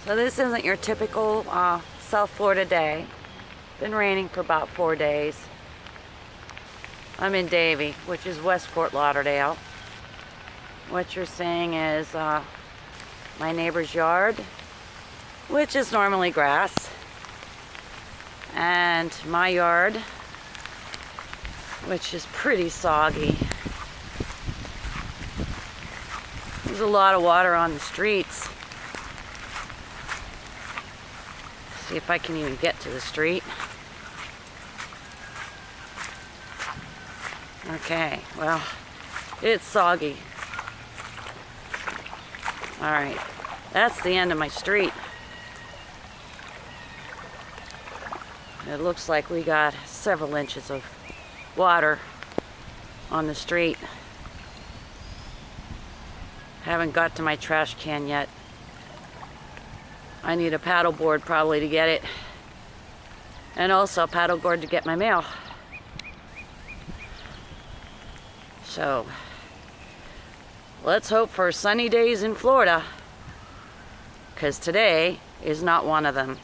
So this isn't your typical South Florida day. Been raining for about 4 days. I'm in Davie, which is West Fort Lauderdale. What you're seeing is my neighbor's yard, which is normally grass, and my yard, which is pretty soggy. There's a lot of water on the streets. See if I can even get to the street. Okay, well, it's soggy. Alright, that's the end of my street. It looks like we got several inches of water on the street. Haven't got to my trash can yet. I need a paddle board probably to get it. And also a paddle board to get my mail. So, let's hope for sunny days in Florida, because today is not one of them.